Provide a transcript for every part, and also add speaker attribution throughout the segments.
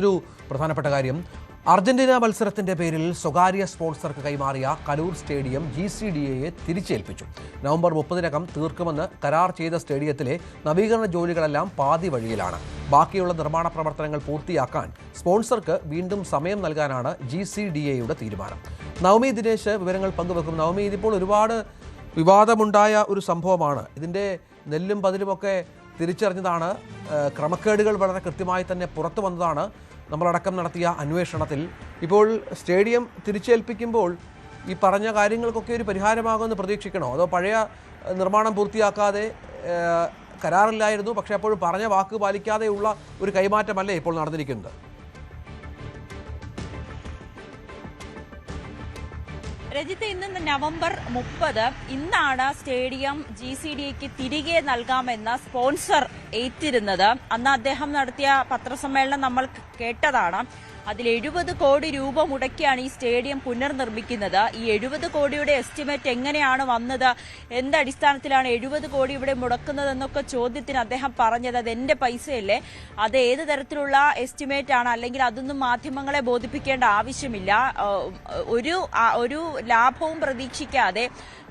Speaker 1: ഒരു പ്രധാനപ്പെട്ട കാര്യം അർജന്റീന മത്സരത്തിന്റെ പേരിൽ സ്വകാര്യ സ്പോൺസർക്ക് കൈമാറിയ കലൂർ സ്റ്റേഡിയം GCDAയെ തിരിച്ചേൽപ്പിച്ചു. നവംബർ 30-നകം തീർക്കുമെന്ന് കരാർ ചെയ്ത സ്റ്റേഡിയത്തിലെ നവീകരണ ജോലികളെല്ലാം പാതി വഴിയിലാണ്. ബാക്കിയുള്ള നിർമ്മാണ പ്രവർത്തനങ്ങൾ പൂർത്തിയാക്കാൻ സ്പോൺസർക്ക് വീണ്ടും സമയം നൽകാനാണ് GCDAയുടെ തീരുമാനം. നവമി ദിനേശ് വിവരങ്ങൾ പങ്കുവെക്കും. നവമി, ഇതിപ്പോൾ ഒരുപാട് വിവാദമുണ്ടായ ഒരു സംഭവമാണ്. ഇതിൻ്റെ നെല്ലും പതിലുമൊക്കെ തിരിച്ചറിഞ്ഞതാണ്. ക്രമക്കേടുകൾ വളരെ കൃത്യമായി തന്നെ പുറത്തു വന്നതാണ് നമ്മളടക്കം നടത്തിയ അന്വേഷണത്തിൽ. ഇപ്പോൾ സ്റ്റേഡിയം തിരിച്ചേൽപ്പിക്കുമ്പോൾ ഈ പറഞ്ഞ കാര്യങ്ങൾക്കൊക്കെ ഒരു പരിഹാരമാകുമെന്ന് പ്രതീക്ഷിക്കണോ? അതോ പഴയ നിർമ്മാണം പൂർത്തിയാക്കാതെ കരാറില്ലായിരുന്നു, പക്ഷേ അപ്പോഴും പറഞ്ഞ വാക്ക് പാലിക്കാതെയുള്ള ഒരു കൈമാറ്റമല്ലേ ഇപ്പോൾ നടന്നിരിക്കുന്നത്?
Speaker 2: രജിത്ത്, ഇന്ന് നവംബർ 30 ഇന്നാണ് സ്റ്റേഡിയം GCDAയ്ക്ക് തിരികെ നൽകാമെന്ന സ്പോൺസർ ഏറ്റിരുന്നത്. അന്ന് അദ്ദേഹം നടത്തിയ പത്രസമ്മേളനം നമ്മൾ കേട്ടതാണ്. അതിൽ 70 കോടി രൂപ മുടക്കിയാണ് ഈ സ്റ്റേഡിയം പുനർനിർമ്മിക്കുന്നത്. ഈ 70 കോടിയുടെ എസ്റ്റിമേറ്റ് എങ്ങനെയാണ് വന്നത്, എന്തടിസ്ഥാനത്തിലാണ് 70 കോടി ഇവിടെ മുടക്കുന്നതെന്നൊക്കെ ചോദ്യത്തിന് അദ്ദേഹം പറഞ്ഞത് അത് എന്റെ പൈസയല്ലേ, അത് ഏത് തരത്തിലുള്ള എസ്റ്റിമേറ്റ് ആണ്, അല്ലെങ്കിൽ അതൊന്നും മാധ്യമങ്ങളെ ബോധിപ്പിക്കേണ്ട ആവശ്യമില്ല, ഒരു ലാഭവും പ്രതീക്ഷിക്കാതെ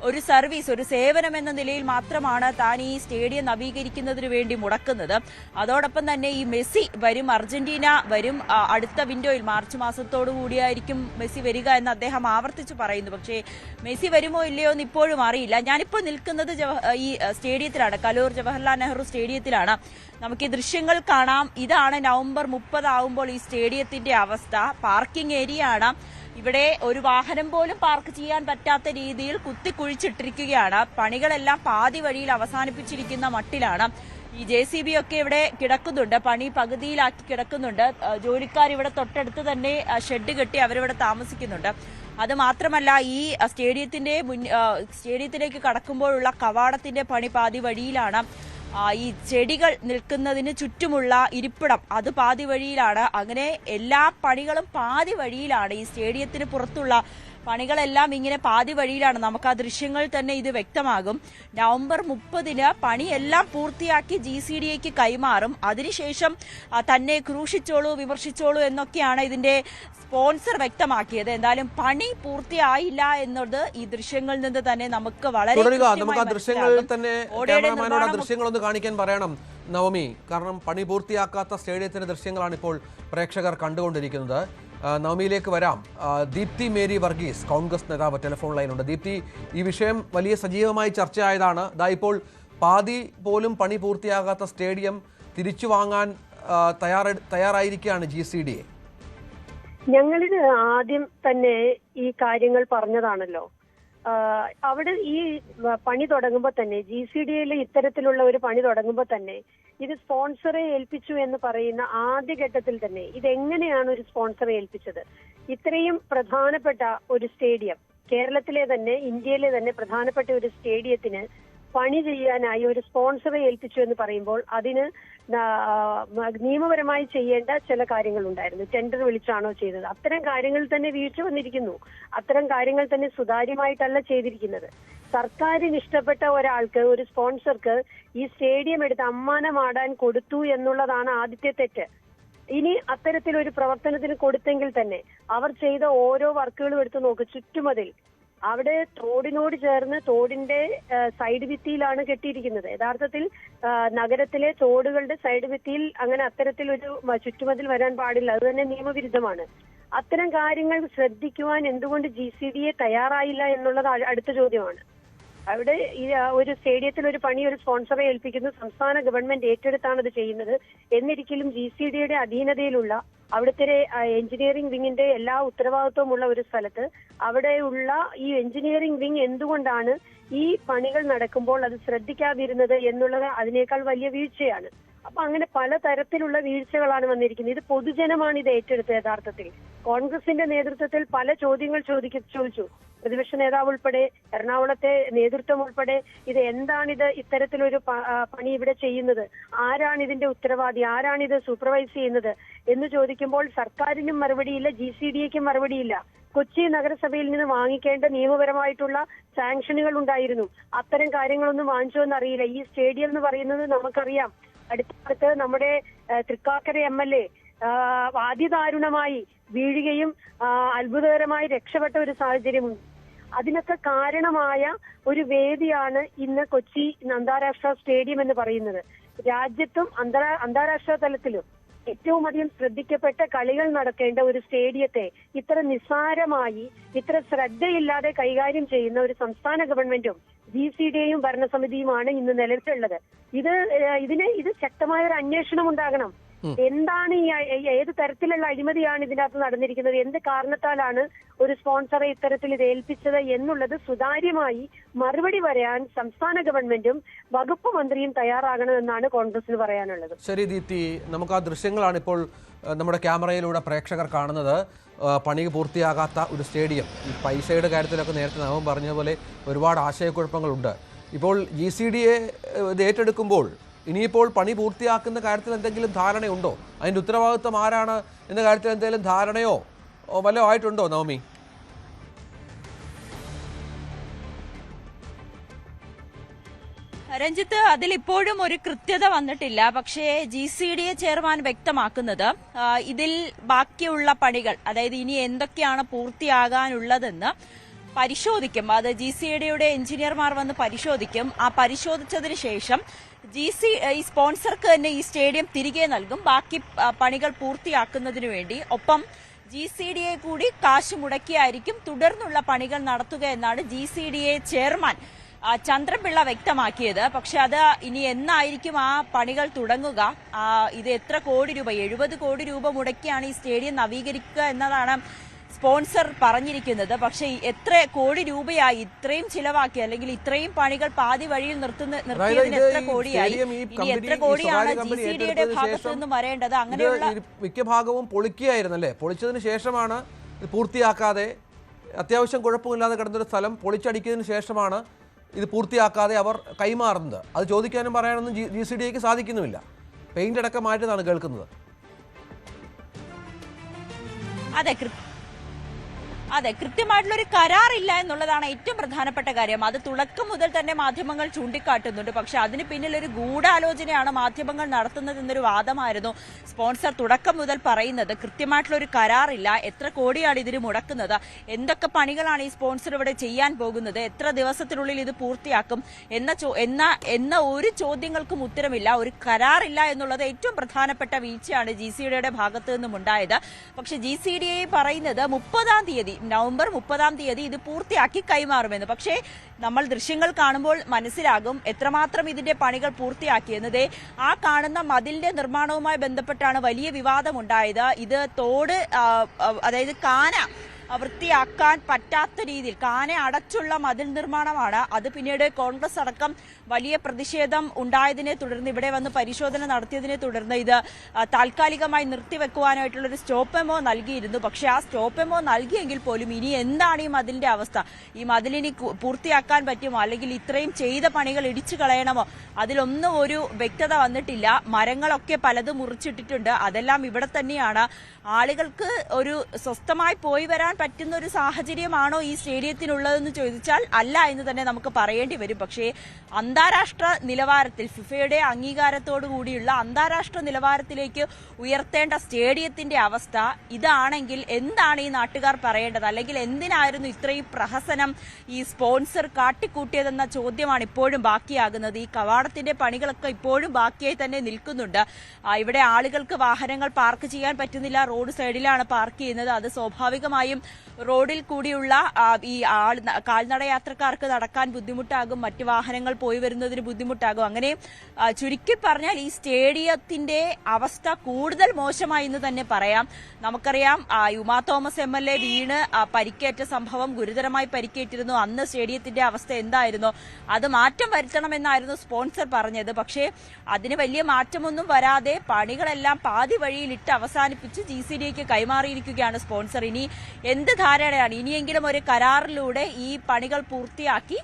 Speaker 2: ഒരു സർവീസ്, ഒരു സേവനം എന്ന നിലയിൽ മാത്രമാണ് താൻ ഈ സ്റ്റേഡിയം നവീകരിക്കുന്നതിന് വേണ്ടി മുടക്കുന്നത്. അതോടൊപ്പം തന്നെ ഈ മെസ്സി വരും, അർജന്റീന വരും, അടുത്ത വിൻഡോയിൽ മാർച്ച് മാസത്തോടു കൂടിയായിരിക്കും മെസ്സി വരിക എന്ന് അദ്ദേഹം ആവർത്തിച്ച് പറയുന്നു. പക്ഷേ മെസ്സി വരുമോ ഇല്ലയോ എന്ന് ഇപ്പോഴും അറിയില്ല. ഞാനിപ്പോൾ നിൽക്കുന്നത് ഈ സ്റ്റേഡിയത്തിലാണ്, കലൂർ ജവഹർലാൽ നെഹ്റു സ്റ്റേഡിയത്തിലാണ്. നമുക്ക് ഈ ദൃശ്യങ്ങൾ കാണാം. ഇതാണ് നവംബർ 30 ആവുമ്പോൾ ഈ സ്റ്റേഡിയത്തിന്റെ അവസ്ഥ. പാർക്കിംഗ് ഏരിയ ആണ്. ഇവിടെ ഒരു വാഹനം പോലും പാർക്ക് ചെയ്യാൻ പറ്റാത്ത രീതിയിൽ കുത്തിക്കുഴിച്ചിട്ടിരിക്കുകയാണ്. പണികളെല്ലാം പാതി വഴിയിൽ അവസാനിപ്പിച്ചിരിക്കുന്ന മട്ടിലാണ്. ഈ JCB ഒക്കെ ഇവിടെ കിടക്കുന്നുണ്ട്, പണി പകുതിയിലാക്കി കിടക്കുന്നുണ്ട്. ജോലിക്കാർ ഇവിടെ തൊട്ടടുത്ത് തന്നെ ഷെഡ് കെട്ടി അവരിവിടെ താമസിക്കുന്നുണ്ട്. അത് മാത്രമല്ല, ഈ സ്റ്റേഡിയത്തിലേക്ക് കടക്കുമ്പോഴുള്ള കവാടത്തിന്റെ പണി പാതി വഴിയിലാണ്. ഈ ചെടികൾ നിൽക്കുന്നതിന് ചുറ്റുമുള്ള ഇരിപ്പിടം അത് പാതി വഴിയിലാണ്. അങ്ങനെ എല്ലാ പണികളും പാതി വഴിയിലാണ്. ഈ സ്റ്റേഡിയത്തിന് പുറത്തുള്ള പണികളെല്ലാം ഇങ്ങനെ പാതി വഴിയിലാണ്. നമുക്ക് ആ ദൃശ്യങ്ങൾ തന്നെ ഇത് വ്യക്തമാകും. നവംബർ 30-ന് പണിയെല്ലാം പൂർത്തിയാക്കി GCDAയ്ക്ക് കൈമാറും. അതിനുശേഷം തന്നെ ക്രൂശിച്ചോളൂ, വിമർശിച്ചോളൂ എന്നൊക്കെയാണ് ഇതിന്റെ സ്പോൺസർ വ്യക്തമാക്കിയത്. എന്തായാലും പണി പൂർത്തിയായില്ല എന്നത് ഈ ദൃശ്യങ്ങളിൽ നിന്ന് തന്നെ നമുക്ക് വളരെ
Speaker 1: ദൃശ്യങ്ങളൊന്ന് കാണിക്കാൻ പറയണം നവമി. കാരണം പണി പൂർത്തിയാക്കാത്ത സ്റ്റേഡിയത്തിന്റെ ദൃശ്യങ്ങളാണ് ഇപ്പോൾ പ്രേക്ഷകർ കണ്ടുകൊണ്ടിരിക്കുന്നത്. നവമിയിലേക്ക് വരാം. ദീപ്തി മേരി വർഗീസ്, കോൺഗ്രസ് നേതാവ്, ടെലിഫോൺ ലൈനുണ്ട്. ദീപ്തി, ഈ വിഷയം വലിയ സജീവമായി ചർച്ചയായതാണ്. ഇപ്പോൾ പാതി പോലും പണി പൂർത്തിയാകാത്ത സ്റ്റേഡിയം തിരിച്ചു വാങ്ങാൻ തയ്യാറായിരിക്കുകയാണ് GCDA.
Speaker 3: ഞങ്ങളിത് ആദ്യം തന്നെ ഈ കാര്യങ്ങൾ പറഞ്ഞതാണല്ലോ. അവിടെ ഈ പണി തുടങ്ങുമ്പോൾ തന്നെ, GCDAയിൽ ഇത്തരത്തിലുള്ള ഒരു പണി തുടങ്ങുമ്പോൾ തന്നെ ഇത് സ്പോൺസറെ ഏൽപ്പിച്ചു എന്ന് പറയുന്ന ആദ്യഘട്ടത്തിൽ തന്നെ ഇതെങ്ങനെയാണ് ഒരു സ്പോൺസറെ ഏൽപ്പിച്ചത്? ഇത്രയും പ്രധാനപ്പെട്ട ഒരു സ്റ്റേഡിയം, കേരളത്തിലെ തന്നെ ഇന്ത്യയിലെ തന്നെ പ്രധാനപ്പെട്ട ഒരു സ്റ്റേഡിയത്തിന് പണി ചെയ്യാനായി ഒരു സ്പോൺസറെ ഏൽപ്പിച്ചു എന്ന് പറയുമ്പോൾ അതിന് നിയമപരമായി ചെയ്യേണ്ട ചില കാര്യങ്ങളുണ്ടായിരുന്നു. ടെൻഡർ വിളിച്ചാണോ ചെയ്തത്? അത്തരം കാര്യങ്ങൾ തന്നെ വീഴ്ച വന്നിരിക്കുന്നു. അത്തരം കാര്യങ്ങൾ തന്നെ സുതാര്യമായിട്ടല്ല ചെയ്തിരിക്കുന്നത്. സർക്കാരിന് ഇഷ്ടപ്പെട്ട ഒരാൾക്ക്, ഒരു സ്പോൺസർക്ക് ഈ സ്റ്റേഡിയം എടുത്ത് അമ്മാനമാടാൻ കൊടുത്തു എന്നുള്ളതാണ് ആദ്യത്തെ തെറ്റ്. ഇനി അത്തരത്തിലൊരു പ്രവർത്തനത്തിന് കൊടുത്തെങ്കിൽ തന്നെ അവർ ചെയ്ത ഓരോ വർക്കുകളും എടുത്ത് നോക്ക്. ചുറ്റുമതിൽ അവിടെ തോടിനോട് ചേർന്ന് തോടിന്റെ സൈഡ് ഭിത്തിയിലാണ് കെട്ടിയിരിക്കുന്നത്. യഥാർത്ഥത്തിൽ നഗരത്തിലെ തോടുകളുടെ സൈഡ് ഭിത്തിയിൽ അങ്ങനെ അത്തരത്തിലൊരു ചുറ്റുമതിൽ വരാൻ പാടില്ല. അത് തന്നെ നിയമവിരുദ്ധമാണ്. അത്തരം കാര്യങ്ങൾ ശ്രദ്ധിക്കുവാൻ എന്തുകൊണ്ട് GCDA തയ്യാറായില്ല എന്നുള്ളത് അടുത്ത ചോദ്യമാണ്. അവിടെ ഒരു സ്റ്റേഡിയത്തിൽ ഒരു പണി ഒരു സ്പോൺസറെ ഏൽപ്പിക്കുന്നു, സംസ്ഥാന ഗവൺമെന്റ് ഏറ്റെടുത്താണ് അത് ചെയ്യുന്നത്. എന്നിരിക്കലും GCDAയുടെ അധീനതയിലുള്ള അവിടുത്തെ എഞ്ചിനീയറിംഗ് വിങ്ങിന്റെ എല്ലാ ഉത്തരവാദിത്വവും ഉള്ള ഒരു സ്ഥലത്ത് അവിടെയുള്ള ഈ എഞ്ചിനീയറിംഗ് വിങ് എന്തുകൊണ്ടാണ് ഈ പണികൾ നടക്കുമ്പോൾ അത് ശ്രദ്ധിക്കാതിരുന്നത് എന്നുള്ളത് അതിനേക്കാൾ വലിയ വീഴ്ചയാണ്. അപ്പൊ അങ്ങനെ പലതരത്തിലുള്ള വീഴ്ചകളാണ് വന്നിരിക്കുന്നത്. ഇത് പൊതുജനമാണ് ഇത് ഏറ്റെടുത്തത്. യഥാർത്ഥത്തിൽ കോൺഗ്രസിന്റെ നേതൃത്വത്തിൽ പല ചോദ്യങ്ങൾ ചോദിച്ചു. പ്രതിപക്ഷ നേതാവ് ഉൾപ്പെടെ, എറണാകുളത്തെ നേതൃത്വം ഉൾപ്പെടെ, ഇത് എന്താണിത് ഇത്തരത്തിലൊരു പണി ഇവിടെ ചെയ്യുന്നത്, ആരാണ് ഇതിന്റെ ഉത്തരവാദി, ആരാണ് ഇത് സൂപ്പർവൈസ് ചെയ്യുന്നത് എന്ന് ചോദിക്കുമ്പോൾ സർക്കാരിനും മറുപടിയില്ല, GCDAയ്ക്കും മറുപടിയില്ല. കൊച്ചി നഗരസഭയിൽ നിന്ന് വാങ്ങിക്കേണ്ട നിയമപരമായിട്ടുള്ള സാങ്ഷനുകൾ ഉണ്ടായിരുന്നു. അത്തരം കാര്യങ്ങളൊന്നും വാങ്ങിച്ചോ എന്നറിയില്ല. ഈ സ്റ്റേഡിയം എന്ന് പറയുന്നത് നമുക്കറിയാം, അടുത്തടുത്ത് നമ്മുടെ തൃക്കാക്കര MLA അതിദാരുണമായി വീഴുകയും അത്ഭുതകരമായി രക്ഷപ്പെട്ട ഒരു സാഹചര്യമുണ്ട്. അതിനൊക്കെ കാരണമായ ഒരു വേദിയാണ് ഇന്ന് കൊച്ചി അന്താരാഷ്ട്ര സ്റ്റേഡിയം എന്ന് പറയുന്നത്. രാജ്യത്തും അന്താരാഷ്ട്ര തലത്തിലും ഏറ്റവും അധികം ശ്രദ്ധിക്കപ്പെട്ട കളികൾ നടക്കേണ്ട ഒരു സ്റ്റേഡിയത്തെ ഇത്ര നിസ്സാരമായി, ഇത്ര ശ്രദ്ധയില്ലാതെ കൈകാര്യം ചെയ്യുന്ന ഒരു സംസ്ഥാന ഗവൺമെന്റും GCDയും ഭരണസമിതിയുമാണ് ഇന്ന് നിലവിലുള്ളത്. ഇത് ശക്തമായ ഒരു അന്വേഷണം ഉണ്ടാകണം. എന്താണ് ഏത് തരത്തിലുള്ള അഴിമതിയാണ് ഇതിനകത്ത് നടന്നിരിക്കുന്നത്, എന്ത് കാരണത്താലാണ് ഒരു സ്പോൺസറെ ഇത്തരത്തിൽ ഇത് ഏൽപ്പിച്ചത് എന്നുള്ളത് സുതാര്യമായി മറുപടി പറയാൻ സംസ്ഥാന ഗവൺമെന്റും വകുപ്പ് മന്ത്രിയും തയ്യാറാകണമെന്നാണ് കോൺഗ്രസിന് പറയാനുള്ളത്.
Speaker 1: ശരി ദീപ്തി, നമുക്ക് ആ ദൃശ്യങ്ങളാണ് ഇപ്പോൾ നമ്മുടെ ക്യാമറയിലൂടെ പ്രേക്ഷകർ കാണുന്നത്. പണി പൂർത്തിയാകാത്ത ഒരു സ്റ്റേഡിയം. ഈ പൈസയുടെ കാര്യത്തിലൊക്കെ നേരത്തെ നാം പറഞ്ഞ പോലെ ഒരുപാട് ആശയക്കുഴപ്പങ്ങളുണ്ട്. ഇപ്പോൾ GCDയെ ഇത് ഏറ്റെടുക്കുമ്പോൾ ഇനിയിപ്പോൾ പണി പൂർത്തിയാക്കുന്ന കാര്യത്തിൽ എന്തെങ്കിലും ധാരണയുണ്ടോ? അതിൻ്റെ ഉത്തരവാദിത്വം ആരാണ് എന്ന കാര്യത്തിൽ എന്തെങ്കിലും ധാരണയോ വല്ലതും ആയിട്ടുണ്ടോ നവമി?
Speaker 2: രഞ്ജിത്ത്, അതിലിപ്പോഴും ഒരു കൃത്യത വന്നിട്ടില്ല. പക്ഷേ GCDയെ ചെയർമാൻ വ്യക്തമാക്കുന്നത് ഇതിൽ ബാക്കിയുള്ള പണികൾ, അതായത് ഇനി എന്തൊക്കെയാണ് പൂർത്തിയാകാനുള്ളതെന്ന് പരിശോധിക്കും. അത് GCDയുടെ എഞ്ചിനീയർമാർ വന്ന് പരിശോധിക്കും. ആ പരിശോധിച്ചതിന് ശേഷം ഈ സ്പോൺസർക്ക് തന്നെ ഈ സ്റ്റേഡിയം തിരികെ നൽകും, ബാക്കി പണികൾ പൂർത്തിയാക്കുന്നതിനു വേണ്ടി. ഒപ്പം GCDയെ കൂടി കാശ് മുടക്കിയായിരിക്കും തുടർന്നുള്ള പണികൾ നടത്തുക എന്നാണ് GCDA ചെയർമാൻ ചന്ദ്രപിള്ള വ്യക്തമാക്കിയത്. പക്ഷെ അത് ഇനി എന്നായിരിക്കും ആ പണികൾ തുടങ്ങുക? ഇത് എത്ര കോടി രൂപ, 70 കോടി രൂപ മുടക്കിയാണ് ഈ സ്റ്റേഡിയം നവീകരിക്കുക എന്നതാണ് സ്പോൺസർ പറഞ്ഞിരിക്കുന്നത്. പക്ഷെ എത്ര കോടി രൂപയായി ഇത്രയും ചിലവാക്കി, അല്ലെങ്കിൽ ഇത്രയും പണികൾ പാതി വഴിയിൽ നിർത്തിയതിന് എത്ര കോടിയായി? ഇനി എത്ര കോടിയാണ് GCDയുടെ ഭാഗത്തു നിന്നും വരേണ്ടത്? അങ്ങനെയുള്ള
Speaker 1: മിക്ക ഭാഗവും പൊളിക്കുകയായിരുന്നല്ലേ? പൊളിച്ചതിന് ശേഷമാണ് ഇത് പൂർത്തിയാക്കാതെ, അത്യാവശ്യം കുഴപ്പമില്ലാതെ കിടന്നൊരു സ്ഥലം പൊളിച്ചടിക്കുന്നതിന് ശേഷമാണ് ഇത് പൂർത്തിയാക്കാതെ അവർ കൈമാറുന്നത്. അത് ചോദിക്കാനും പറയാനൊന്നും GCDക്ക് സാധിക്കുന്നുമില്ല. പെയിന്റ് അടക്കം മാറ്റുന്നതാണ് കേൾക്കുന്നത്.
Speaker 2: അതെ, കൃത്യമായിട്ടുള്ളൊരു കരാറില്ല എന്നുള്ളതാണ് ഏറ്റവും പ്രധാനപ്പെട്ട കാര്യം. അത് തുടക്കം മുതൽ തന്നെ മാധ്യമങ്ങൾ ചൂണ്ടിക്കാട്ടുന്നുണ്ട്. പക്ഷെ അതിന് പിന്നിൽ ഒരു ഗൂഢാലോചനയാണ് മാധ്യമങ്ങൾ നടത്തുന്നതെന്നൊരു വാദമായിരുന്നു സ്പോൺസർ തുടക്കം മുതൽ പറയുന്നത്. കൃത്യമായിട്ടുള്ളൊരു കരാറില്ല, എത്ര കോടിയാണ് ഇതിന് മുടക്കുന്നത്, എന്തൊക്കെ പണികളാണ് ഈ സ്പോൺസർ ഇവിടെ ചെയ്യാൻ പോകുന്നത്, എത്ര ദിവസത്തിനുള്ളിൽ ഇത് പൂർത്തിയാക്കും എന്ന ഒരു ചോദ്യങ്ങൾക്കും ഉത്തരമില്ല. ഒരു കരാറില്ല എന്നുള്ളത് ഏറ്റവും പ്രധാനപ്പെട്ട വീഴ്ചയാണ് GCDയുടെ ഭാഗത്തു നിന്നും ഉണ്ടായത്. പക്ഷെ GCDA പറയുന്നത് നവംബർ 30-ാം തീയതി ഇത് പൂർത്തിയാക്കി കൈമാറുമെന്ന്. പക്ഷേ നമ്മൾ ദൃശ്യങ്ങൾ കാണുമ്പോൾ മനസ്സിലാകും എത്രമാത്രം ഇതിന്റെ പണികൾ പൂർത്തിയാക്കിയെന്നത്. ആ കാണുന്ന മതിലിന്റെ നിർമ്മാണവുമായി ബന്ധപ്പെട്ടാണ് വലിയ വിവാദമുണ്ടായത്. ഇത് തോട്, അതായത് കാന വൃത്തിയാക്കാൻ പറ്റാത്ത രീതിയിൽ കാന അടച്ചുള്ള മതിൽ നിർമ്മാണമാണ്. അത് പിന്നീട് കോൺഗ്രസ് അടക്കം വലിയ പ്രതിഷേധം ഉണ്ടായതിനെ തുടർന്ന്, ഇവിടെ വന്ന് പരിശോധന നടത്തിയതിനെ തുടർന്ന് ഇത് താൽക്കാലികമായി നിർത്തിവെക്കുവാനായിട്ടുള്ളൊരു സ്റ്റോപ്പ് മെമ്മോ നൽകിയിരുന്നു. പക്ഷെ ആ സ്റ്റോപ്പ് മെമ്മോ നൽകിയെങ്കിൽ പോലും ഇനി എന്താണ് ഈ മതിലിന്റെ അവസ്ഥ? ഈ മതിലിനി പൂർത്തിയാക്കാൻ പറ്റുമോ, അല്ലെങ്കിൽ ഇത്രയും ചെയ്ത പണികൾ ഇടിച്ചു കളയണമോ? അതിലൊന്നും ഒരു വ്യക്തത വന്നിട്ടില്ല. മരങ്ങളൊക്കെ പലതും മുറിച്ചിട്ടിട്ടുണ്ട്. അതെല്ലാം ഇവിടെ തന്നെയാണ്. ആളുകൾക്ക് ഒരു സ്വസ്ഥമായി പോയി വരാൻ പറ്റുന്ന ഒരു സാഹചര്യമാണോ ഈ സ്റ്റേഡിയത്തിനുള്ളതെന്ന് ചോദിച്ചാൽ അല്ല എന്ന് തന്നെ നമുക്ക് പറയേണ്ടി വരും. പക്ഷേ അന്താരാഷ്ട്ര നിലവാരത്തിൽ, ഫിഫയുടെ അംഗീകാരത്തോടു കൂടിയുള്ള അന്താരാഷ്ട്ര നിലവാരത്തിലേക്ക് ഉയർത്തേണ്ട സ്റ്റേഡിയത്തിന്റെ അവസ്ഥ ഇതാണെങ്കിൽ എന്താണ് ഈ നാട്ടുകാർ പറയേണ്ടത്? അല്ലെങ്കിൽ എന്തിനായിരുന്നു ഇത്രയും പ്രഹസനം ഈ സ്പോൺസർ കാട്ടിക്കൂട്ടിയതെന്ന ചോദ്യമാണ് ഇപ്പോഴും ബാക്കിയാകുന്നത്. ഈ കവാടത്തിന്റെ പണികളൊക്കെ ഇപ്പോഴും ബാക്കിയായി തന്നെ നിൽക്കുന്നുണ്ട്. ഇവിടെ ആളുകൾക്ക് വാഹനങ്ങൾ പാർക്ക് ചെയ്യാൻ പറ്റുന്നില്ല, റോഡ് സൈഡിലാണ് പാർക്ക് ചെയ്യുന്നത്. അത് സ്വാഭാവികമായും റോഡിൽ കൂടിയുള്ള ഈ കാൽനട യാത്രക്കാർക്ക് നടക്കാൻ ബുദ്ധിമുട്ടാകും, മറ്റ് വാഹനങ്ങൾ പോയി വരുന്നതിന് ബുദ്ധിമുട്ടാകും. അങ്ങനെ ചുരുക്കി പറഞ്ഞാൽ ഈ സ്റ്റേഡിയത്തിന്റെ അവസ്ഥ കൂടുതൽ മോശമായി എന്ന് തന്നെ പറയാം. നമുക്കറിയാം ഉമാ തോമസ് MLA വീണ് പരിക്കേറ്റ സംഭവം, ഗുരുതരമായി പരിക്കേറ്റിരുന്നു. അന്ന് സ്റ്റേഡിയത്തിന്റെ അവസ്ഥ എന്തായിരുന്നു? അത് മാറ്റം വരുത്തണമെന്നായിരുന്നു സ്പോൺസർ പറഞ്ഞത്. പക്ഷേ അതിന് വലിയ മാറ്റമൊന്നും വരാതെ പണികളെല്ലാം പാതി വഴിയിലിട്ട് അവസാനിപ്പിച്ച് GCDക്ക് കൈമാറിയിരിക്കുകയാണ് സ്പോൺസർ. ഇനി എന്ത് ധാരണയാണ്? ഇനിയെങ്കിലും ഒരു കരാറിലൂടെ ഈ പണികൾ പൂർത്തിയാക്കി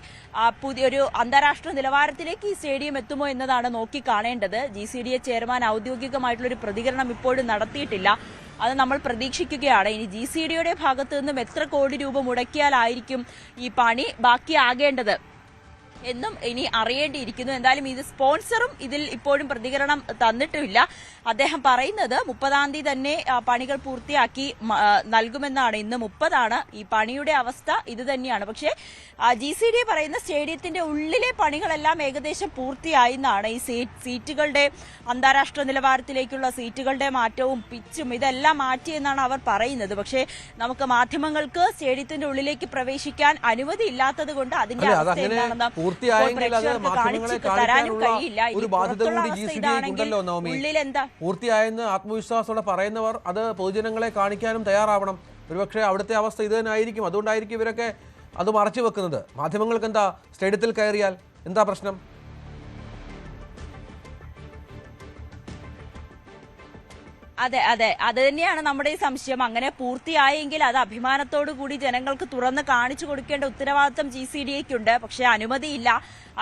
Speaker 2: പുതിയൊരു അന്താരാഷ്ട്ര നിലവാരത്തിലേക്ക് ഈ സ്റ്റേഡിയം എത്തുമോ എന്നതാണ് നോക്കി കാണേണ്ടത്. GCDA ചെയർമാൻ ഔദ്യോഗികമായിട്ടുള്ളൊരു പ്രതികരണം ഇപ്പോഴും നടത്തിയിട്ടില്ല. അത് നമ്മൾ പ്രതീക്ഷിക്കുകയാണ്. ഇനി GCDയുടെ ഭാഗത്തു നിന്നും എത്ര കോടി രൂപ മുടക്കിയാലായിരിക്കും ഈ പണി ബാക്കിയാകേണ്ടത് എന്നും ഇനി അറിയേണ്ടിയിരിക്കുന്നു. എന്തായാലും ഇത് സ്പോൺസറും ഇതിൽ ഇപ്പോഴും പ്രതികരണം തന്നിട്ടില്ല. അദ്ദേഹം പറയുന്നത് 30-ാം തീയതി തന്നെ പണികൾ പൂർത്തിയാക്കി നൽകുമെന്നാണ്. ഇന്ന് 30-ആണ്. ഈ പണിയുടെ അവസ്ഥ ഇത് തന്നെയാണ്. പക്ഷേ GCDA പറയുന്ന സ്റ്റേഡിയത്തിന്റെ ഉള്ളിലെ പണികളെല്ലാം ഏകദേശം പൂർത്തിയായി എന്നാണ്. ഈ സീറ്റുകളുടെ അന്താരാഷ്ട്ര നിലവാരത്തിലേക്കുള്ള സീറ്റുകളുടെ മാറ്റവും പിച്ചും ഇതെല്ലാം മാറ്റിയെന്നാണ് അവർ പറയുന്നത്. പക്ഷേ നമുക്ക് മാധ്യമങ്ങൾക്ക് സ്റ്റേഡിയത്തിന്റെ ഉള്ളിലേക്ക് പ്രവേശിക്കാൻ അനുമതി ഇല്ലാത്തത് കൊണ്ട് അതിന്റെ അവസ്ഥ എന്താണെന്ന് തരാനും കഴിയില്ല. ഉള്ളിലെന്താ
Speaker 1: പൂർത്തിയായെന്ന് ആത്മവിശ്വാസത്തോടെ പറയുന്നവർ അത് പൊതുജനങ്ങളെ കാണിക്കാനും തയ്യാറാവണം. ഒരുപക്ഷെ അവിടുത്തെ അവസ്ഥ ഇത് തന്നെ ആയിരിക്കും. അതുകൊണ്ടായിരിക്കും ഇവരൊക്കെ അത് മറച്ചു വെക്കുന്നത്. മാധ്യമങ്ങൾക്ക് എന്താ സ്റ്റേഡിയത്തിൽ കയറിയാൽ എന്താ പ്രശ്നം?
Speaker 2: അതെ അതെ, അത് തന്നെയാണ് നമ്മുടെ ഈ സംശയം. അങ്ങനെ പൂർത്തിയായെങ്കിൽ അത് അഭിമാനത്തോടു കൂടി ജനങ്ങൾക്ക് തുറന്ന് കാണിച്ചു കൊടുക്കേണ്ട ഉത്തരവാദിത്തം GCDAക്കുണ്ട്. പക്ഷെ അനുമതിയില്ല.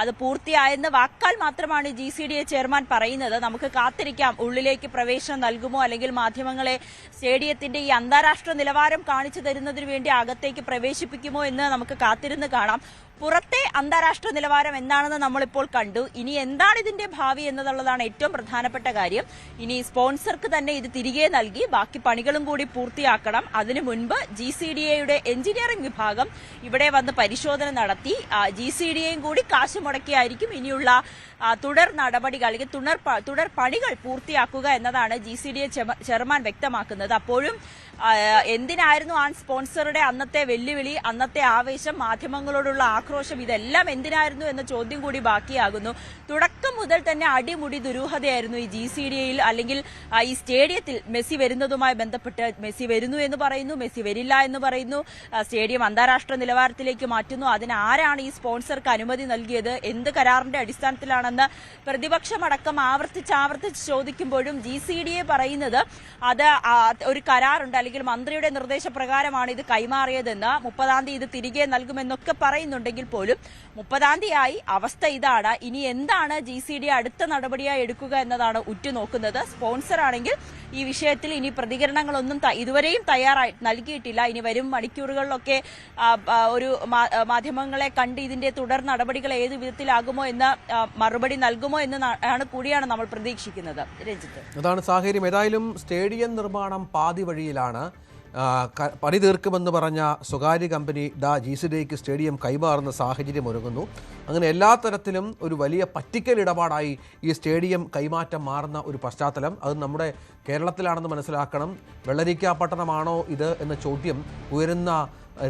Speaker 2: അത് പൂർത്തിയായെന്ന് വാക്കാൽ മാത്രമാണ് GCDA ചെയർമാൻ പറയുന്നത്. നമുക്ക് കാത്തിരിക്കാം, ഉള്ളിലേക്ക് പ്രവേശനം നൽകുമോ അല്ലെങ്കിൽ മാധ്യമങ്ങളെ സ്റ്റേഡിയത്തിന്റെ ഈ അന്താരാഷ്ട്ര നിലവാരം കാണിച്ചു തരുന്നതിന് വേണ്ടി അകത്തേക്ക് പ്രവേശിപ്പിക്കുമോ എന്ന് നമുക്ക് കാത്തിരുന്ന് കാണാം. പുറത്തെ അന്താരാഷ്ട്ര നിലവാരം എന്താണെന്ന് നമ്മളിപ്പോൾ കണ്ടു. ഇനി എന്താണ് ഇതിന്റെ ഭാവി എന്നുള്ളതാണ് ഏറ്റവും പ്രധാനപ്പെട്ട കാര്യം. ഇനി സ്പോൺസർക്ക് തന്നെ ഇത് തിരികെ നൽകി ബാക്കി പണികളും കൂടി പൂർത്തിയാക്കണം. അതിനു മുൻപ് GCDAയുടെ എഞ്ചിനീയറിംഗ് വിഭാഗം ഇവിടെ വന്ന് പരിശോധന നടത്തി GCDAയും കൂടി കാശ് മുടക്കിയായിരിക്കും ഇനിയുള്ള തുടർ നടപടികൾ അല്ലെങ്കിൽ തുടർ പണികൾ പൂർത്തിയാക്കുക എന്നതാണ് GCDA ചെയർമാൻ വ്യക്തമാക്കുന്നത്. അപ്പോഴും എന്തിനായിരുന്നു ആ സ്പോൺസറുടെ അന്നത്തെ വെല്ലുവിളി, അന്നത്തെ ആവേശം, മാധ്യമങ്ങളോടുള്ള ആക്രോശം, ഇതെല്ലാം എന്തിനായിരുന്നു എന്ന ചോദ്യം കൂടി ബാക്കിയാകുന്നു. തുടക്കം മുതൽ തന്നെ അടിമുടി ദുരൂഹതയായിരുന്നു ഈ GCDAയിൽ അല്ലെങ്കിൽ ഈ സ്റ്റേഡിയത്തിൽ. മെസ്സി വരുന്നതുമായി ബന്ധപ്പെട്ട് മെസ്സി വരുന്നു എന്ന് പറയുന്നു, മെസ്സി വരില്ല എന്ന് പറയുന്നു, സ്റ്റേഡിയം അന്താരാഷ്ട്ര നിലവാരത്തിലേക്ക് മാറ്റുന്നു. അതിന് ആരാണ് ഈ സ്പോൺസർക്ക് അനുമതി നൽകിയത്, എന്ത് കരാറിന്റെ അടിസ്ഥാനത്തിലാണെന്ന് പ്രതിപക്ഷമടക്കം ആവർത്തിച്ച് ചോദിക്കുമ്പോഴും GCDA പറയുന്നത് അത് ഒരു കരാറുണ്ട് അല്ലെങ്കിൽ മന്ത്രിയുടെ നിർദ്ദേശപ്രകാരമാണ് ഇത് കൈമാറിയതെന്ന്, 30-ാം തീയതി ഇത് തിരികെ നൽകുമെന്നൊക്കെ പറയുന്നുണ്ടെങ്കിൽ പോലും 30-ാം തീയതി അവസ്ഥ ഇതാണ്. ഇനി എന്താണ് GCDA അടുത്ത നടപടിയായി എടുക്കുക എന്നതാണ് ഉറ്റുനോക്കുന്നത്. സ്പോൺസർ ആണെങ്കിൽ ഈ വിഷയത്തിൽ ഇനി പ്രതികരണങ്ങളൊന്നും ഇതുവരെയും തയ്യാറായി നൽകിയിട്ടില്ല. ഇനി വരും മണിക്കൂറുകളിലൊക്കെ ഒരു മാധ്യമങ്ങളെ കണ്ട് ഇതിന്റെ തുടർ നടപടികൾ ഏത് വിധത്തിലാകുമോ എന്ന് മറുപടി നൽകുമോ എന്ന് കൂടിയാണ് നമ്മൾ പ്രതീക്ഷിക്കുന്നത്. രഞ്ജിത്ത്,
Speaker 1: അതാണ് സാഹചര്യം. ഏതായാലും സ്റ്റേഡിയം നിർമ്മാണം പാതി വഴിയിലാണ്. പണി തീർക്കുമെന്ന് പറഞ്ഞ സ്വകാര്യ കമ്പനി GCDAക്ക് സ്റ്റേഡിയം കൈമാറുന്ന സാഹചര്യം ഒരുങ്ങുന്നു. അങ്ങനെ എല്ലാ തരത്തിലും ഒരു വലിയ പറ്റിക്കൽ ഇടപാടായി ഈ സ്റ്റേഡിയം കൈമാറ്റം മാറുന്ന ഒരു പശ്ചാത്തലം അത് നമ്മുടെ കേരളത്തിലാണെന്ന് മനസ്സിലാക്കണം. വെള്ളരിക്കാപട്ടണമാണോ ഇത് എന്ന ചോദ്യം ഉയരുന്ന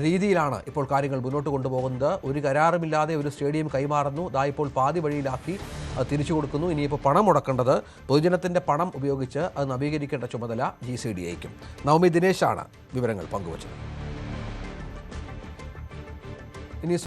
Speaker 1: രീതിയിലാണ് ഇപ്പോൾ കാര്യങ്ങൾ മുന്നോട്ട് കൊണ്ടുപോകുന്നത്. ഒരു കരാറുമില്ലാതെ ഒരു സ്റ്റേഡിയം കൈമാറുന്നു. ഇപ്പോൾ പാതി വഴിയിലാക്കി അത് തിരിച്ചു കൊടുക്കുന്നു. ഇനിയിപ്പോൾ പണം മുടക്കേണ്ടത് പൊതുജനത്തിൻ്റെ പണം ഉപയോഗിച്ച് അത് നവീകരിക്കേണ്ട ചുമതല GCDAയ്ക്കും. നവമി ദിനേശാണ് വിവരങ്ങൾ പങ്കുവച്ചത്. ഇനി